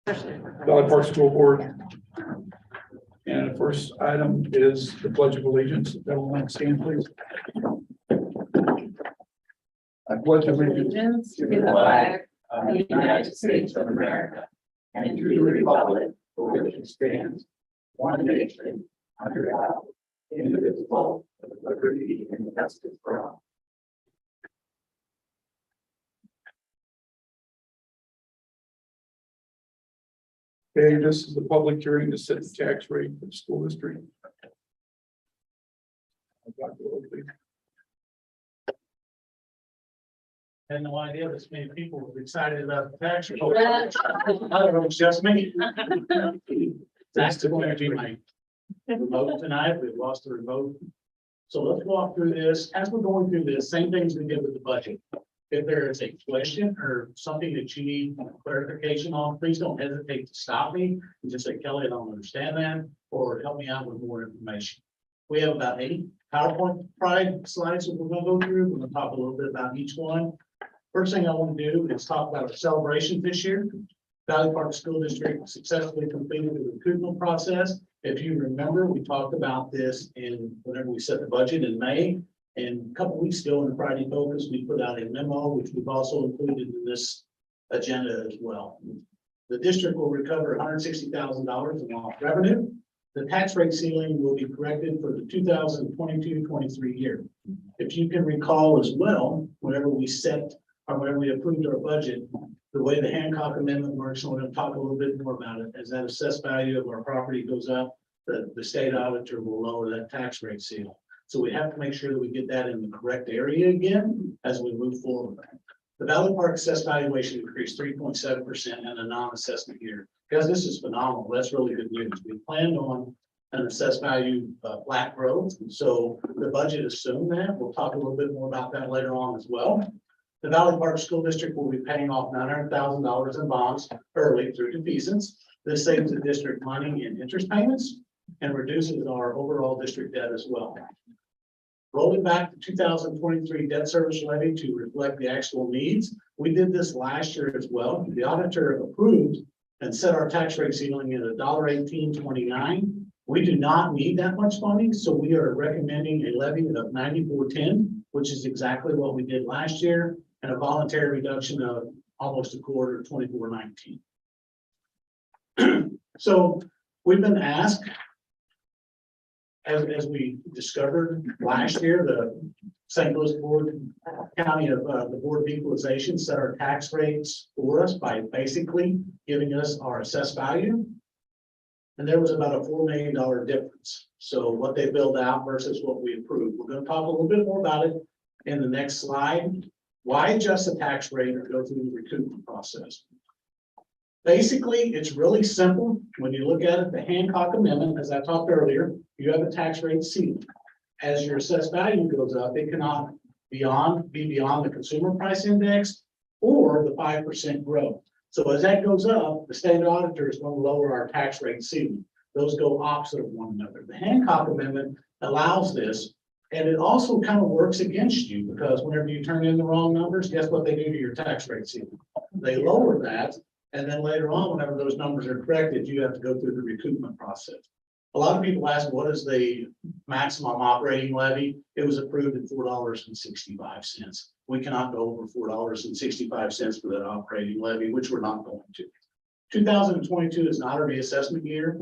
Valley Park School Board. And the first item is the Pledge of Allegiance. Everyone stand, please. I pledge allegiance To the flag of the United States of America and to the republic for which it stands, one nation, under God, indivisible, with liberty and justice for all. Okay, this is the public hearing to set the tax rate for the school district. Had no idea this many people were excited about the tax rate. I don't know, it's just me. That's going to be my remote tonight. We've lost the remote. So let's walk through this. As we're going through this, same things we did with the budget. If there is a question or something that you need clarification on, please don't hesitate to stop me and just say, Kelly, I don't understand that, or help me out with more information. We have about 8 PowerPoint slides that we're going to go through. We're going to talk a little bit about each one. First thing I want to do is talk about our celebration this year. Valley Park School District successfully completed the recruitment process. If you remember, we talked about this whenever we set the budget in May. And a couple weeks ago in the Friday Focus, we put out a memo, which we've also included in this agenda as well. The district will recover $160,000 in lost revenue. The tax rate ceiling will be corrected for the 2022-23 year. If you can recall as well, whenever we set or whenever we approved our budget, the way the Hancock Amendment works, and we're going to talk a little bit more about it, as that assessed value of our property goes up, the state auditor will lower that tax rate ceiling. So we have to make sure that we get that in the correct area again as we move forward. The Valley Park assessed valuation increased 3.7% in a non-assessment year. Guys, this is phenomenal. That's really good news. We planned on an assessed value flat growth. So the budget assumed that. We'll talk a little bit more about that later on as well. The Valley Park School District will be paying off $900,000 in bonds early through defeasance. This saves the district money in interest payments and reduces our overall district debt as well. Rolling back the 2023 debt service levy to reflect the actual needs. We did this last year as well. The auditor approved and set our tax rate ceiling at $1.1829. We do not need that much funding, so we are recommending a levy of $94.10, which is exactly what we did last year, and a voluntary reduction of almost a quarter, $24.19. So we've been asked, as we discovered last year, the St. Louis County of the Board of Equalization set our tax rates for us by basically giving us our assessed value. And there was about a $4 million difference. So what they billed out versus what we approved. We're going to talk a little bit more about it in the next slide. Why adjust the tax rate or go through the recoupment process? Basically, it's really simple. When you look at it, the Hancock Amendment, as I talked earlier, you have a tax rate ceiling. As your assessed value goes up, it cannot be beyond the consumer price index or the 5% growth. So as that goes up, the state auditor is going to lower our tax rate ceiling. Those go opposite of one another. The Hancock Amendment allows this, and it also kind of works against you because whenever you turn in the wrong numbers, guess what they do to your tax rate ceiling? They lower that. And then later on, whenever those numbers are corrected, you have to go through the recoupment process. A lot of people ask, what is the maximum operating levy? It was approved at $4.65. We cannot go over $4.65 for that operating levy, which we're not going to. 2022 is not a reassessment year,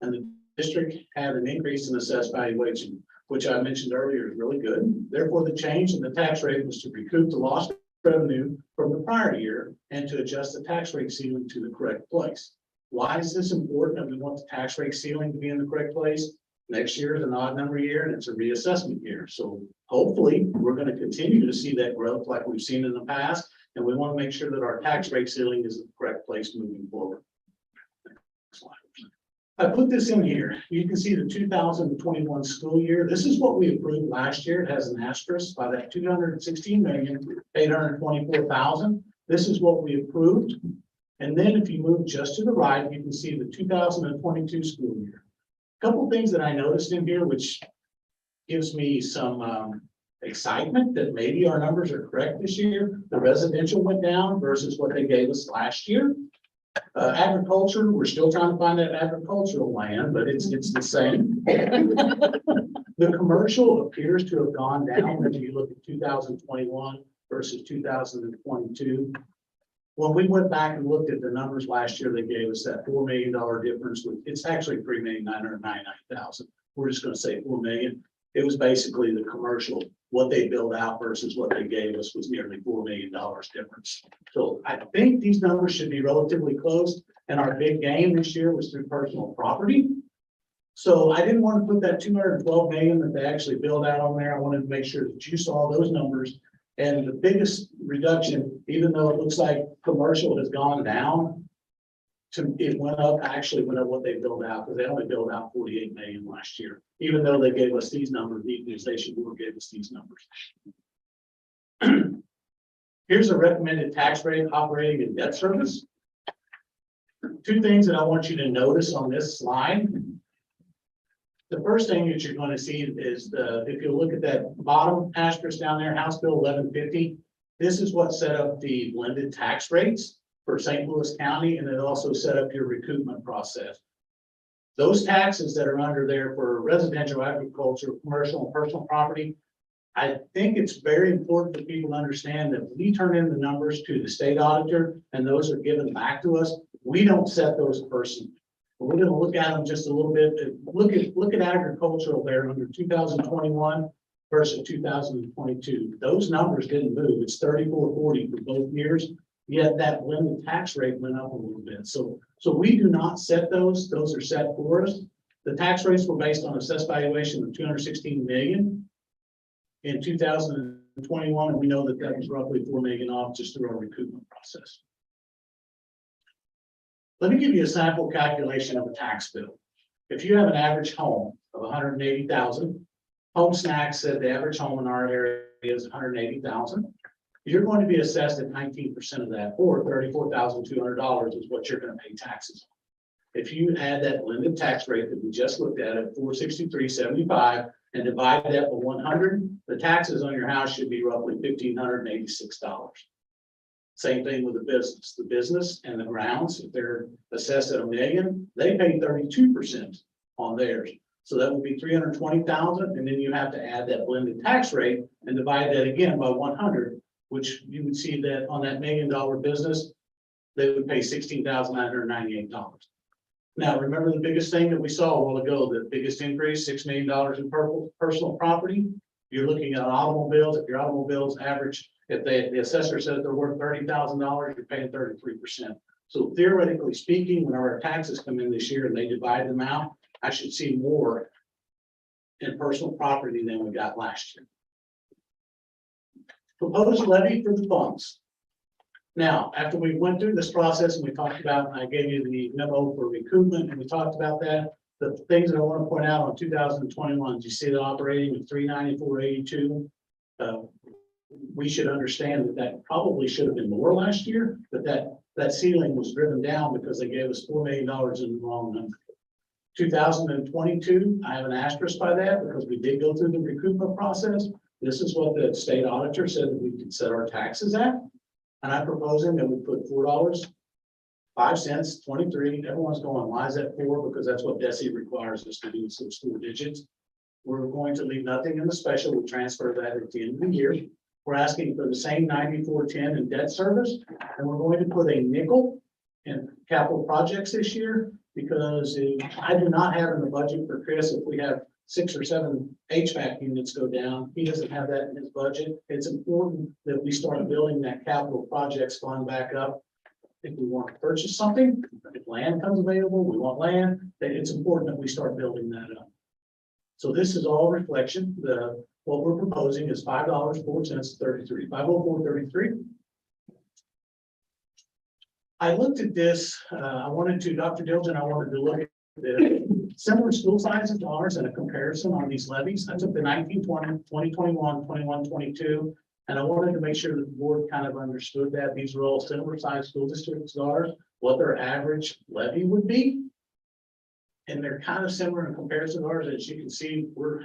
and the district had an increase in assessed valuation, which I mentioned earlier is really good. Therefore, the change in the tax rate was to recoup the lost revenue from the prior year and to adjust the tax rate ceiling to the correct place. Why is this important? And we want the tax rate ceiling to be in the correct place. Next year is an odd number year and it's a reassessment year. So hopefully we're going to continue to see that growth like we've seen in the past. And we want to make sure that our tax rate ceiling is in the correct place moving forward. Next slide. I put this in here. You can see the 2021 school year. This is what we approved last year. It has an asterisk by that $216,824,000. This is what we approved. And then if you move just to the right, you can see the 2022 school year. A couple things that I noticed in here, which gives me some excitement that maybe our numbers are correct this year. The residential went down versus what they gave us last year. Agriculture, we're still trying to find that agricultural land, but it's the same. The commercial appears to have gone down if you look at 2021 versus 2022. When we went back and looked at the numbers last year, they gave us that $4 million difference. It's actually $3,999,000. We're just going to say 4 million. It was basically the commercial, what they billed out versus what they gave us was nearly $4 million difference. So I think these numbers should be relatively close. And our big gain this year was through personal property. So I didn't want to put that 212 million that they actually billed out on there. I wanted to make sure that you saw those numbers. And the biggest reduction, even though it looks like commercial has gone down, it went up, actually went up what they billed out, because they only billed out 48 million last year, even though they gave us these numbers, the Equalization Board gave us these numbers. Here's a recommended tax rate, operating and debt service. Two things that I want you to notice on this slide. The first thing that you're going to see is if you look at that bottom asterisk down there, House Bill 1150, this is what set up the blended tax rates for St. Louis County, and it also set up your recoupment process. Those taxes that are under there for residential, agriculture, commercial, and personal property, I think it's very important for people to understand that we turn in the numbers to the state auditor, and those are given back to us. We don't set those personally. We're going to look at them just a little bit. Look at agricultural there under 2021 versus 2022. Those numbers didn't move. It's 3440 for both years. Yet that blended tax rate went up a little bit. So we do not set those. Those are set for us. The tax rates were based on assessed valuation of 216 million in 2021, and we know that that was roughly 4 million off just through our recoupment process. Let me give you a sample calculation of a tax bill. If you have an average home of 180,000, Home Snacks said the average home in our area is 180,000. You're going to be assessed at 19% of that, or $34,200 is what you're going to pay taxes on. If you add that blended tax rate that we just looked at 463.75 and divide that by 100, the taxes on your house should be roughly $1,586. Same thing with the business. The business and the grounds, if they're assessed at $1 million, they pay 32% on theirs. So that would be 320,000, and then you have to add that blended tax rate and divide that again by 100, which you would see that on that $1 million business, they would pay $16,998. Now, remember the biggest thing that we saw a while ago, the biggest increase, $6 million in personal property. You're looking at automobiles. If your automobiles average, if the assessor says they're worth $30,000, you're paying 33%. So theoretically speaking, when our taxes come in this year and they divide them out, I should see more in personal property than we got last year. Proposed levy for the funds. Now, after we went through this process and we talked about, I gave you the memo for recoupment and we talked about that. The things that I want to point out on 2021, you see the operating of 394.82. We should understand that that probably should have been more last year, but that ceiling was driven down because they gave us $4 million in the wrong number. 2022, I have an asterisk by that because we did go through the recoupment process. This is what the state auditor said that we could set our taxes at. And I'm proposing that we put $4.05, 23. Everyone's going, why is that 4? Because that's what DESI requires us to do, so 4 digits. We're going to leave nothing in the special. We'll transfer that at the end of the year. We're asking for the same 9410 in debt service, and we're going to put a nickel in capital projects this year because I do not have in the budget for Chris if we have 6 or 7 HVAC units go down. He doesn't have that in his budget. It's important that we start building that capital projects fund back up. If we want to purchase something, if land comes available, we want land, then it's important that we start building that up. So this is all reflection. What we're proposing is $5.04.33, 504.33. I looked at this. Dr. Dilgen, I wanted to look at the similar school sizes to ours and a comparison on these levies. I took the 1920, 2021, 21, 22, and I wanted to make sure that the board kind of understood that these are all similar sized school districts to ours, what their average levy would be. And they're kind of similar in comparison to ours. As you can see, we're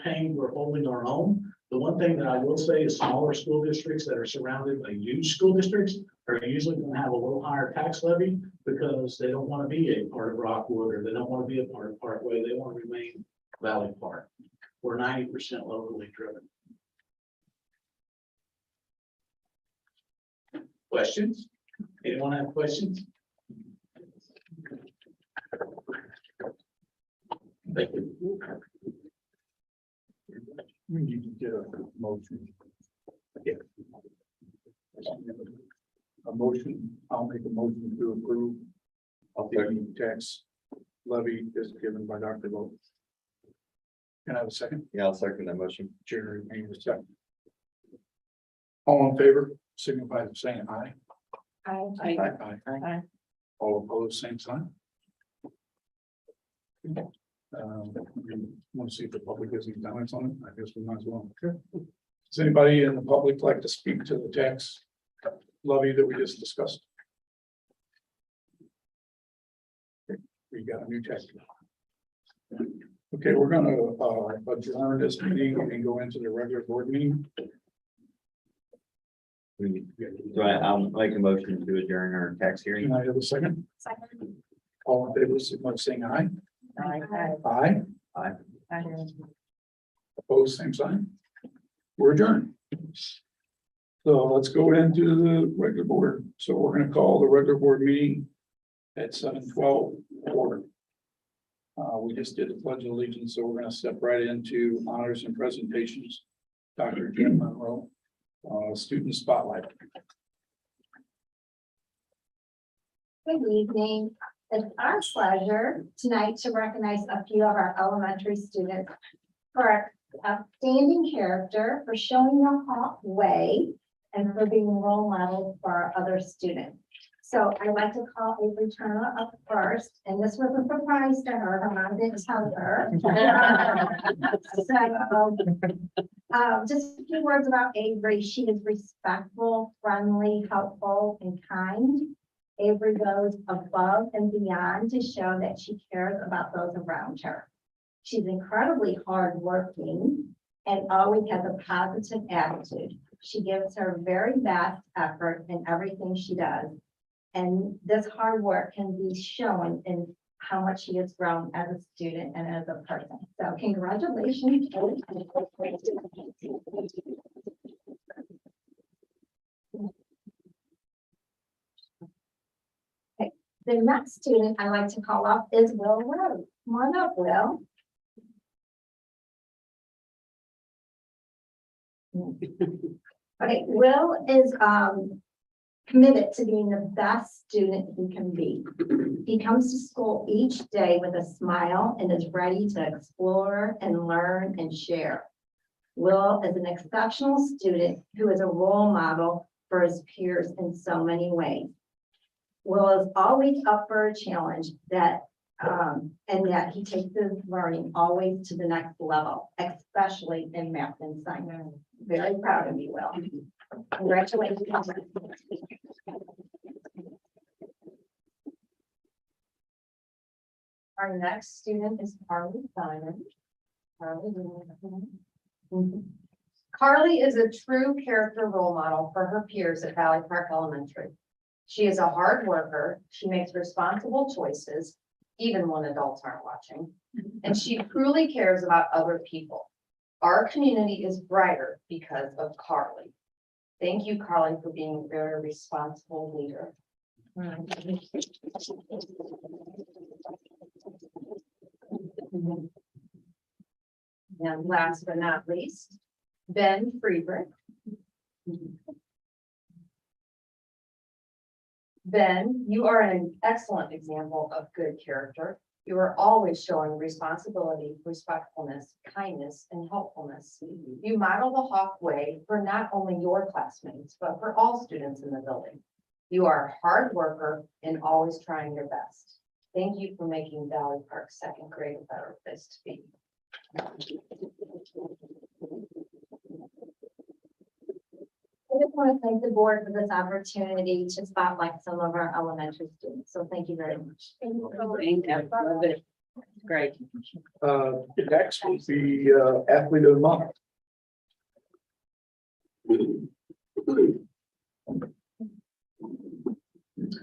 holding our own. The one thing that I will say is smaller school districts that are surrounded by huge school districts are usually going to have a little higher tax levy because they don't want to be a part of Rockwood, or they don't want to be a part of Parkway. They want to remain Valley Park. We're 90% locally driven. Questions? Anyone have questions? Thank you. We need to get a motion. Yeah. A motion, I'll make a motion to approve of the tax levy as given by Dr. Lowe. Can I have a second? Yeah, I'll second that motion. Jerry, need a second. All in favor, signify by saying aye. I Aye. Aye. All opposed, same sign. We want to see if the public has any comments on it. I guess we might as well. Okay. Does anybody in the public like to speak to the tax levy that we just discussed? We got a new tax. Okay, we're gonna adjourn this meeting and go into the regular board meeting. I'll make a motion to adjourn our tax hearing. Can I have a second? Second. All in favor, signify by saying aye. Aye. Aye. Aye. Opposed, same sign. We're adjourned. So let's go into the regular board. So we're gonna call the regular board meeting at 7:12 order. We just did the pledge of allegiance, so we're gonna step right into honors and presentations. Dr. Jim Monroe, student spotlight. Good evening. It's our pleasure tonight to recognize a few of our elementary students for outstanding character, for showing the way, and for being role models for our other students. So I'd like to call Avery Turner up first, and this was a surprise to her. Her mom didn't tell her. So, just a few words about Avery. She is respectful, friendly, helpful, and kind. Avery goes above and beyond to show that she cares about those around her. She's incredibly hardworking and always has a positive attitude. She gives her very best effort in everything she does. And this hard work can be shown in how much she has grown as a student and as a person. So congratulations. The next student I like to call up is Will Rose. Come on up, Will. Okay, Will is committed to being the best student he can be. He comes to school each day with a smile and is ready to explore and learn and share. Will is an exceptional student who is a role model for his peers in so many ways. Will is always up for a challenge and that he takes his learning always to the next level, especially in math and science. Very proud of you, Will. Congratulations. Our next student is Carly Simon. Carly is a true character role model for her peers at Valley Park Elementary. She is a hard worker. She makes responsible choices, even when adults aren't watching, and she truly cares about other people. Our community is brighter because of Carly. Thank you, Carly, for being a very responsible leader. And last but not least, Ben Friedrich. Ben, you are an excellent example of good character. You are always showing responsibility, respectfulness, kindness, and helpfulness. You model the Hawk way for not only your classmates, but for all students in the building. You are a hard worker and always trying your best. Thank you for making Valley Park second grade a better place to be. I just want to thank the board for this opportunity to spotlight some of our elementary students. So thank you very much. Great. Next will be athlete of the month.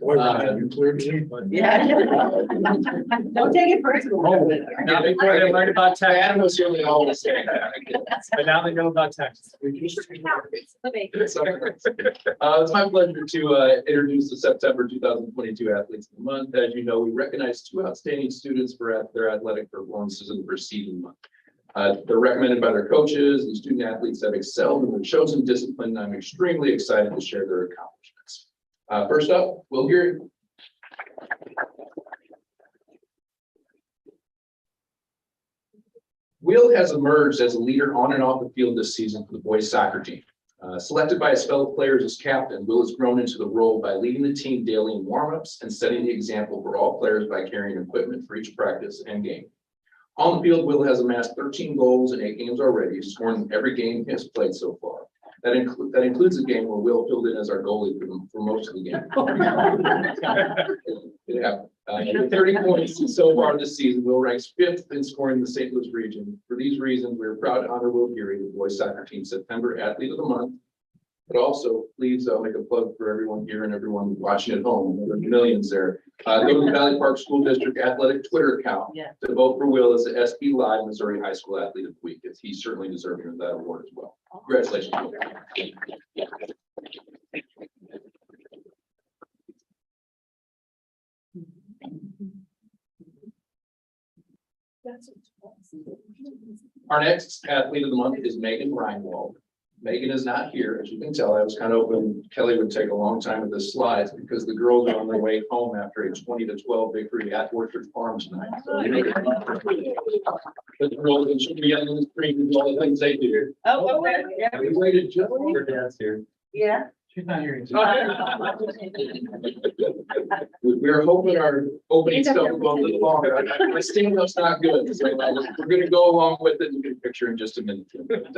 Boy, Ryan, you cleared me, but. Yeah. Don't take it personal. Not before they learned about tax. But now they know about taxes. It's my pleasure to introduce the September 2022 Athletes of the Month. As you know, we recognize two outstanding students for their athletic performances in the preceding month. They're recommended by their coaches. The student athletes have excelled in their chosen discipline, and I'm extremely excited to share their accomplishments. First up, Will Geary. Will has emerged as a leader on and off the field this season for the boys soccer team. Selected by his fellow players as captain, Will has grown into the role by leading the team daily in warmups and setting the example for all players by carrying equipment for each practice and game. On the field, Will has amassed 13 goals in 8 games already, scoring every game he has played so far. That includes a game where Will filled in as our goalie for most of the game. Yeah. 30 points so far this season. Will ranks 5th in scoring in the St. Louis region. For these reasons, we are proud to honor Will Geary, the boys soccer team September Athlete of the Month. But also, please make a plug for everyone here and everyone watching at home. There are millions there. Go to the Valley Park School District Athletic Twitter account to vote for Will as the SB Live Missouri High School Athlete of the Week. He's certainly deserving of that award as well. Congratulations, Will. Our next athlete of the month is Megan Reinwald. Megan is not here, as you can tell. I was kind of hoping Kelly would take a long time with the slides because the girls are on their way home after a 20-12 victory at Orchard Farm tonight. So the girls should be on the screen and all the things they do. Oh, yeah. We waited just Her dad's here. Yeah. She's not here. We're hoping our opening stuff will go a little longer. My stamina's not good, so we're going to go along with it and get a picture in just a minute. But,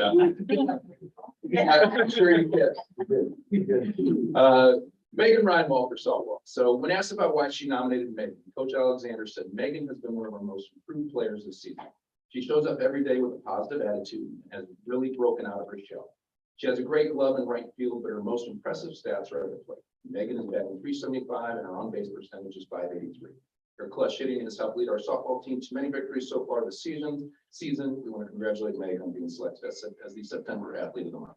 I'm sure you get. Megan Reinwald for softball. So when asked about why she nominated Megan, Coach Alexander said Megan has been one of our most improved players this season. She shows up every day with a positive attitude and has really broken out of her shell. She has a great glove in right field, but her most impressive stats are at the plate. Megan is batting .375 and her on-base percentage is .583. Her clutch hitting has helped lead our softball team to many victories so far this season. We want to congratulate Megan on being selected as the September Athlete of the Month.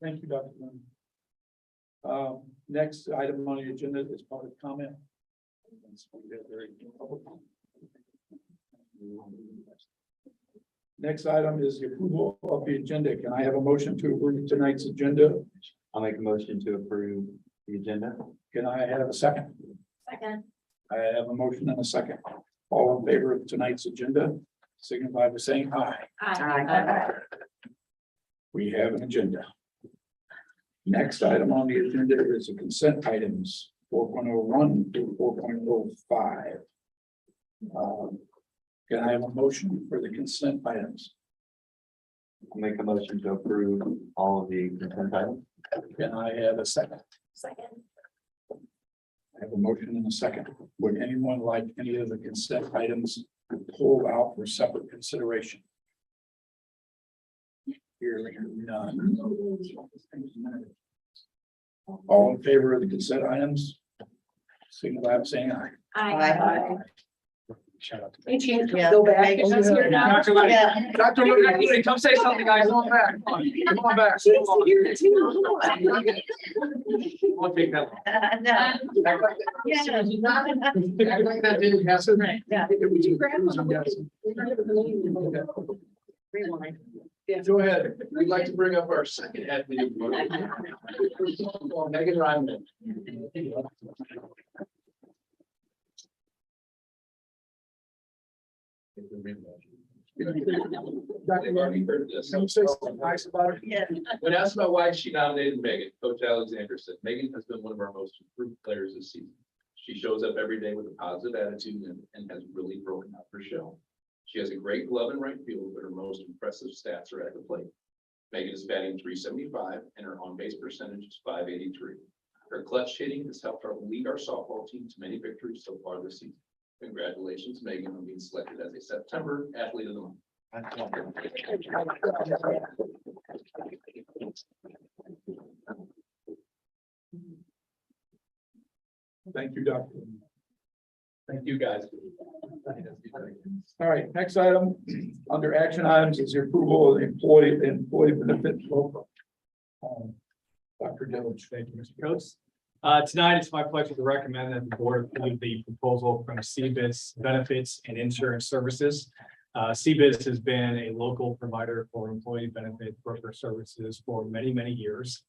Thank you, Dr. Moon. Next item on the agenda is public comment. Next item is the approval of the agenda. Can I have a motion to approve tonight's agenda? I'll make a motion to approve the agenda. Can I have a second? Second. I have a motion and a second. All in favor of tonight's agenda, signify by saying aye. Aye. We have an agenda. Next item on the agenda is the consent items 4.01 to 4.05. Can I have a motion for the consent items? I'll make a motion to approve all of the consent items. Can I have a second? Second. I have a motion and a second. Would anyone like any of the consent items pulled out for separate consideration? Hearing none. All in favor of the consent items? Signify by saying aye. Aye. Shout out to Hey, Chief, go back. Oh, yeah. Yeah. Dr. Moon, come say something, guys. Come on back. Come on back. Won't take that long. No. Act like that didn't happen. Yeah. Rewind. Go ahead. We'd like to bring up our second athlete of the month. Megan Ryman. Heard this. Can you say something nice about it? Yeah. When asked about why she nominated Megan, Coach Alexander said, Megan has been one of our most improved players this season. She shows up every day with a positive attitude and has really broken out her shell. She has a great glove in right field, but her most impressive stats are at the plate. Megan is batting .375 and her on-base percentage is .583. Her clutch hitting has helped her lead our softball team to many victories so far this season. Congratulations, Megan, on being selected as a September Athlete of the Month. Thank you, Doctor. Thank you, guys. All right, next item, under action items is the approval of the employee benefit program. Dr. Dilge. Thank you, Mr. Coates. Tonight, it's my pleasure to recommend that the board approve the proposal from CBIZ Benefits and Insurance Services. CBIZ has been a local provider for employee benefit broker services for many, many years.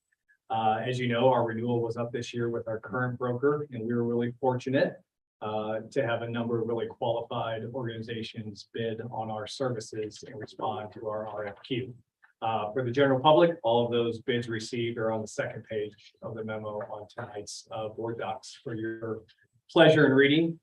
As you know, our renewal was up this year with our current broker, and we were really fortunate to have a number of really qualified organizations bid on our services and respond to our RFQ. For the general public, all of those bids received are on the second page of the memo on tonight's board docs for your pleasure in reading.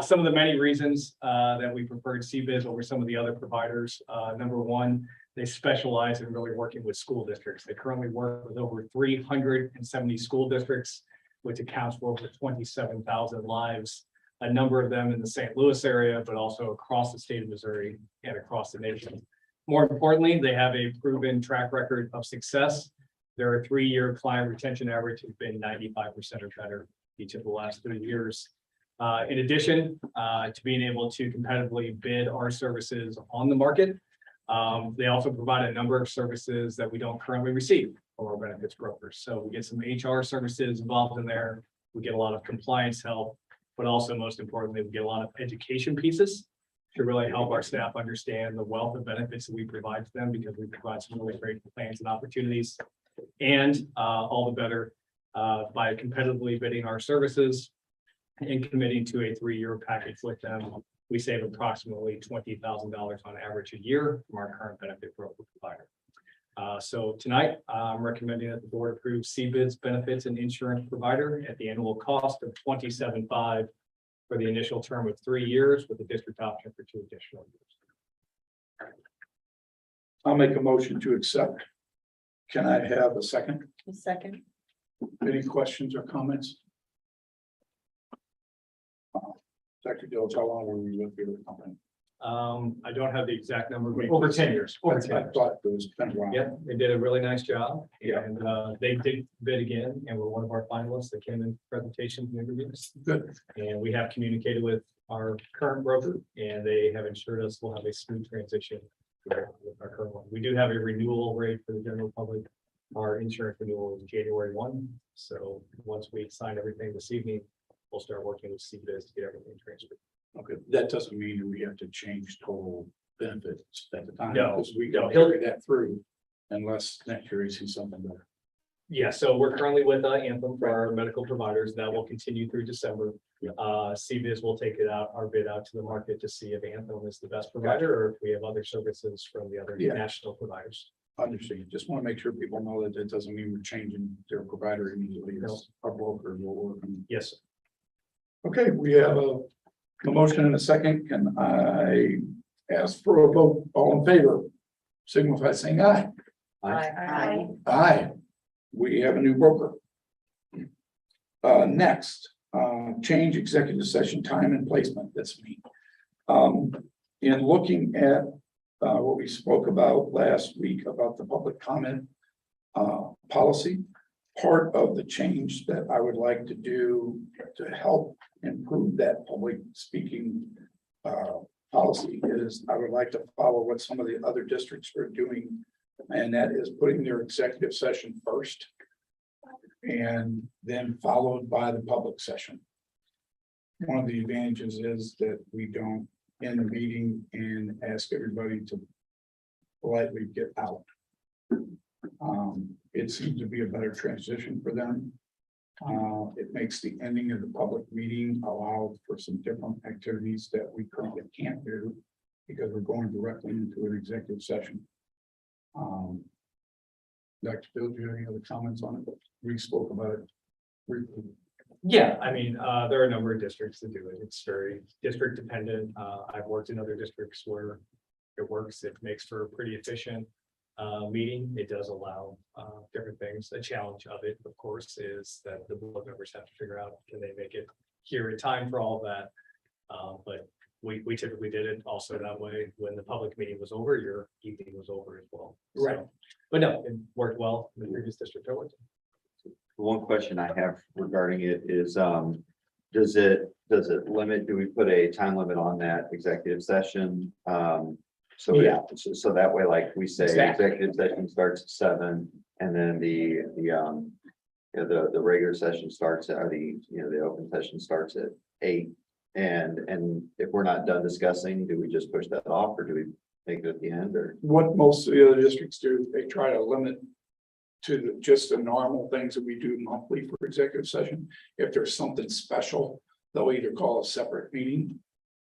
Some of the many reasons that we preferred CBIZ over some of the other providers. Number one, they specialize in really working with school districts. They currently work with over 370 school districts, which accounts for over 27,000 lives. A number of them in the St. Louis area, but also across the state of Missouri and across the nation. More importantly, they have a proven track record of success. Their 3-year client retention average has been 95% or better each of the last 3 years. In addition to being able to competitively bid our services on the market, they also provide a number of services that we don't currently receive from our benefits brokers. So we get some HR services involved in there. We get a lot of compliance help, but also most importantly, we get a lot of education pieces to really help our staff understand the wealth of benefits that we provide to them, because we provide some really great plans and opportunities. And all the better by competitively bidding our services and committing to a 3-year package with them, we save approximately $20,000 on average a year from our current benefit broker provider. So tonight, I'm recommending that the board approve CBIZ Benefits and Insurance Provider at the annual cost of $27,500 for the initial term of 3 years, with the district option for 2 additional years. I'll make a motion to accept. Can I have a second? Second. Any questions or comments? Dr. Dilge, how long were we with the company? I don't have the exact number, but over 10 years. Over 10 I years. thought it was 10 rounds. Yeah, they did a really nice job. Yeah. And they did bid again and were one of our finalists that came in presentations and interviews. Good. And we have communicated with our current broker, and they have ensured us we'll have a smooth transition with our current one. We do have a renewal rate for the general public. Our insurance renewal is January 1. So once we sign everything this evening, we'll start working with CBIZ to get everything transferred. Okay, that doesn't mean that we have to change total benefits at the time. No, because we no, can he'll- carry that through unless next year he sees something better. Yeah, so we're currently with Anthem for our medical providers. That will continue through December. Yeah. CBIZ will take our bid out to the market to see if Anthem is the best provider or if we have other services from the other Yeah. national providers. Understand. Just want to make sure people know that it doesn't mean we're changing their provider immediately. It's our broker will work on. Yes, sir. Okay, we have a motion and a second. Can I ask for a vote? All in favor? Signify by saying aye. Aye. Aye. We have a new broker. Next, change executive session time and placement. That's me. In looking at what we spoke about last week about the public comment policy, part of the change that I would like to do to help improve that public speaking policy is I would like to follow what some of the other districts are doing, and that is putting their executive session first and then followed by the public session. One of the advantages is that we don't end the meeting and ask everybody to politely get out. It seems to be a better transition for them. It makes the ending of the public meeting allow for some different activities that we currently can't do because we're going directly into an executive session. Dr. Bill, do you have any other comments on it? We spoke about it briefly. Yeah, I mean, there are a number of districts that do it. It's very district dependent. I've worked in other districts where it works. It makes for a pretty efficient meeting. It does allow different things. The challenge of it, of course, is that the board members have to figure out, can they make it here in time for all of that? But we typically did it also that way. When the public meeting was over, your evening was over as well. So, Right. But no, it worked well in the previous district I went to. One question I have regarding it is, does it limit, do we put a time limit on that executive session? So, Yeah. so that way, like we say, Exactly. executive session starts at 7, and then the regular session starts, or the open session starts at 8. And if we're not done discussing, do we just push that off, or do we make it at the end, or? What most of the other districts do, they try to limit to just the normal things that we do monthly for executive session. If there's something special, they'll either call a separate meeting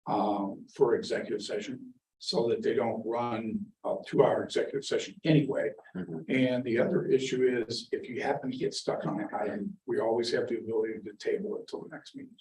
for executive session, so that they don't run a 2-hour executive session anyway. Mhm. And the other issue is, if you happen to get stuck on an item, we always have the ability to table it till the next meeting.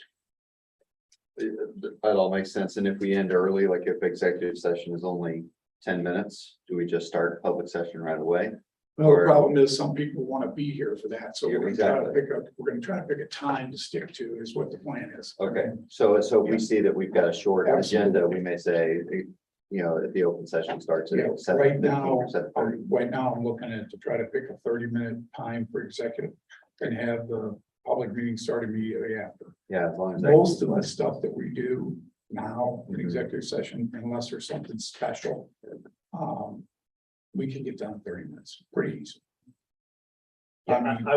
That all makes sense. And if we end early, like if executive session is only 10 minutes, do we just start public session right away? Well, the Or- problem is some people want to be here for that, so Yeah, we're gonna try to exactly. we're gonna try to pick a time to stick to is what the plan is. Okay, so if we see that we've got a short Absolutely. agenda, we may say, if the open session starts Yeah, at 7:15 right now, or 7:30. right now, I'm looking at to try to pick a 30-minute time for executive and have the public meeting start immediately after. Yeah, as long as. that- Most of the stuff that we do now in Mhm. executive session, unless there's something special, we can get done in 30 minutes, pretty easy. Yeah, mean, I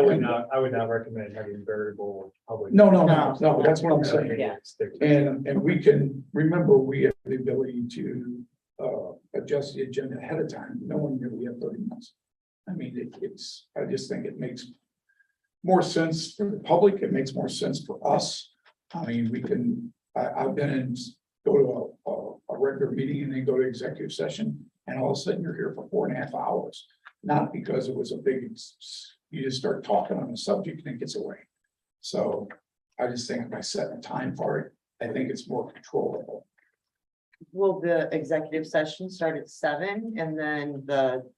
would not recommend having variable public. No, that's what I'm saying. Yeah. And we can, remember, we have the ability to adjust the agenda ahead of time, knowing that we have 30 minutes. I mean, I just think it makes more sense for the public, it makes more sense for us. I mean, I've been in, go to a regular meeting and then go to executive session, and all of a sudden you're here for 4.5 hours. Not because it was a big, you just start talking on the subject and it gets away. So I just think by setting a time for it, I think it's more controllable. Will the executive session start at 7 and then the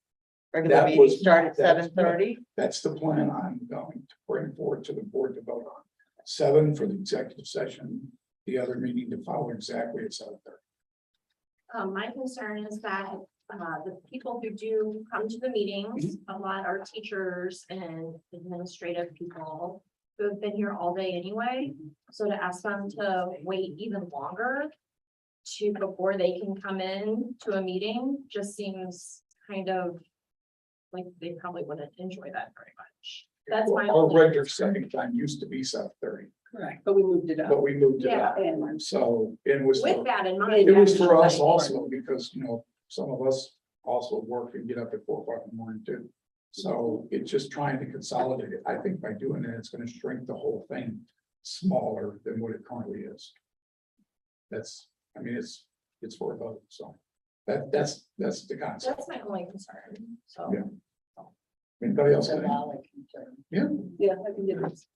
regular That meeting was- start at that's- 7:30? That's the plan I'm going to bring forward to the board to vote on. 7 for the executive session, the other meeting to follow exactly at 7:30. My concern is that the people who do come to the meetings, a lot are teachers and administrative people who have been here all day anyway. So to ask them to wait even longer before they can come in to a meeting just seems kind of like they probably wouldn't enjoy that very much. That's my Our only regular concern. setting time used to be 7:30, Correct, but we moved it but up. we moved it Yeah. up. And So it was. With that in mind. It was for us also, because, some of us also work and get up at 4 o'clock in the morning too. So it's just trying to consolidate it. I think by doing that, it's gonna shrink the whole thing smaller than what it currently is. It's for a vote, so that's the concept. That's my only concern, so. Yeah. Anybody else? that's got any? all I can say. Yeah. Yeah, I can get this.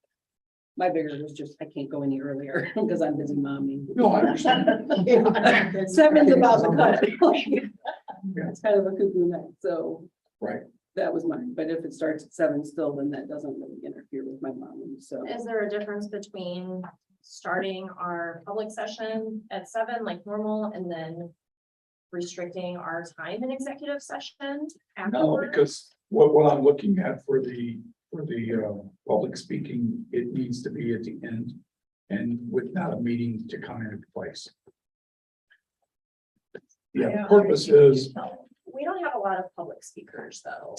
My bigger was just, I can't go any earlier because I'm busy momming. No, I understand. Seven's about the cut. Yeah. It's kind of a cuckoo night, so. Right. That was mine, but if it starts at 7 still, then that doesn't really interfere with my mom, so. Is there a difference between starting our public session at 7 like normal and then restricting our time in executive session? No, afterward? because what I'm looking at for the public speaking, it needs to be at the end and without a meeting to come into place. Yeah, the purpose is, We don't have a lot of public speakers, though.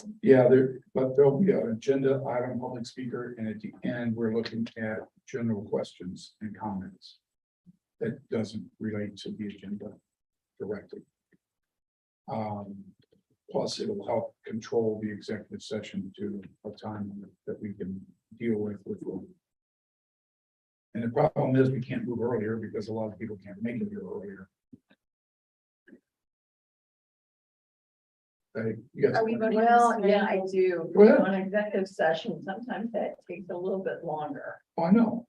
but there'll be an agenda item, public speaker, and at the end, we're looking at general questions and comments. That doesn't relate to the agenda directly. Plus, it'll help control the executive session to a time that we can deal with. And the problem is we can't move earlier because a lot of people can't make it here earlier. You guys- Are we voting? Well, yeah, I do. Go ahead. On executive session, sometimes that takes a little bit longer. Oh, I know.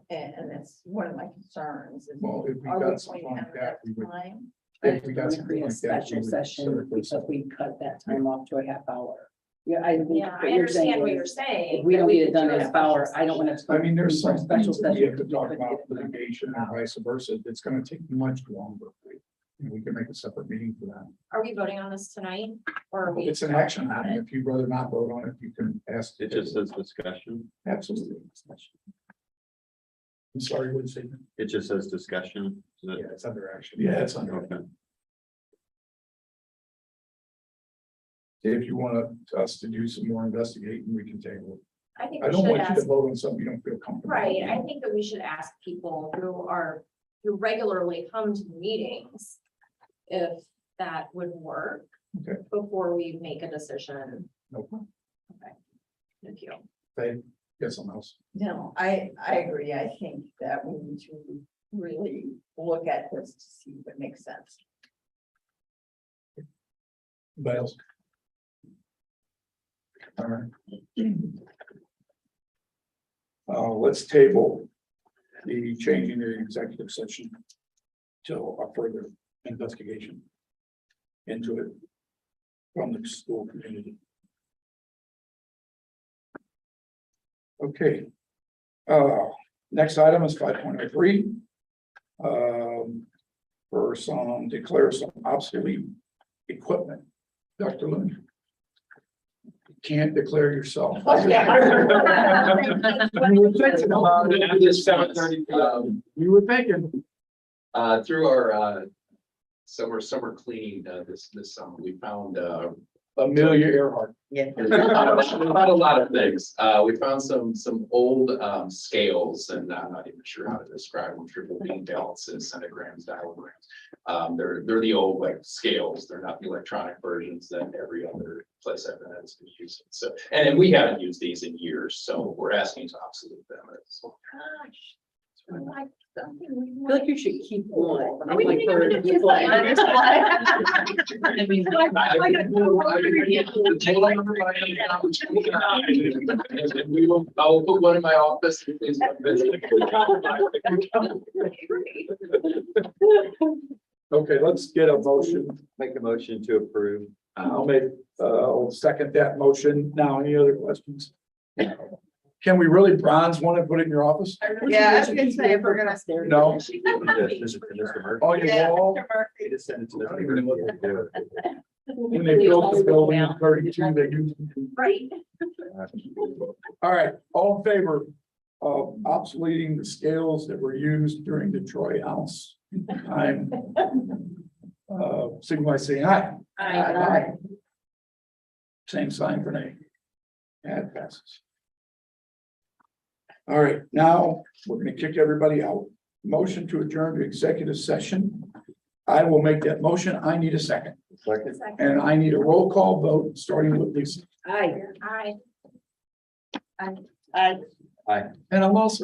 And that's one of my concerns. Is Well, if we are got we something going to like have that, enough we would. time? I If we got want to something create a like that, we special would session set it for because we cut that time off to a half hour. Yeah, I think Yeah, what I you're saying understand what you're is, saying. if we don't but get it could done do in a hour, I don't want to. I mean, there's some special things that we have to session. talk about litigation and vice versa. It's gonna take much longer. And we can make a separate meeting for that. Are we voting on this tonight? Or are we? It's an action item. If you'd rather not vote on it, you can ask. It just says discussion. Absolutely. I'm sorry, what did you say? It just says discussion. Yeah, it's under action. Yeah, it's under. Okay. If you want us to do some more investigating, we can table it. I think I we don't should want you to ask, vote on something you don't feel comfortable. right, I think that we should ask people who regularly come to the meetings. If that would work. Okay. Before we make a decision. No problem. Thank you. They get something else. No, I agree. I think that we need to really look at this to see if it makes sense. Anybody else? All right. Let's table the changing the executive session till a further investigation into it from the school community. Okay. Next item is 5.03. For some, declare some obsolete equipment. Dr. Lynn. Can't declare yourself. You were thinking about it. It is 7:30. You were thinking. Through our summer cleaning this summer, we found Amelia Earhart. about a lot of things. We found some old scales, and I'm not even sure how to describe them, triple beam balances, centigrams, dialograms. They're the old like scales. They're not the electronic versions that every other place I've been at is using. So, and we haven't used these in years, so we're asking to obsolete them. Gosh. I like something we I feel like you should keep one. Are we Like gonna for- do like on this one? I mean, I will put one in my office. Please come visit. Okay, let's get a motion. Make a motion to approve. I'll second that motion. Now, any other questions? Can we really bronze one and put it in your office? Yeah, I was gonna say, if we're gonna. No. Mr. Murphy. Oh, you wall? They just sent it to I don't even know what Mr. to When they built the building in 32, they used. Right. All right, all in favor of obsoleting the scales that were used during the Troy ounce time? Signify by saying aye. Aye. Same sign for nay. That passes. All right, now we're gonna kick everybody out. Motion to adjourn to executive session. I will make that motion. I need a second. Second. And I need a roll call vote, starting with Lisa. Aye. Aye. And I'm also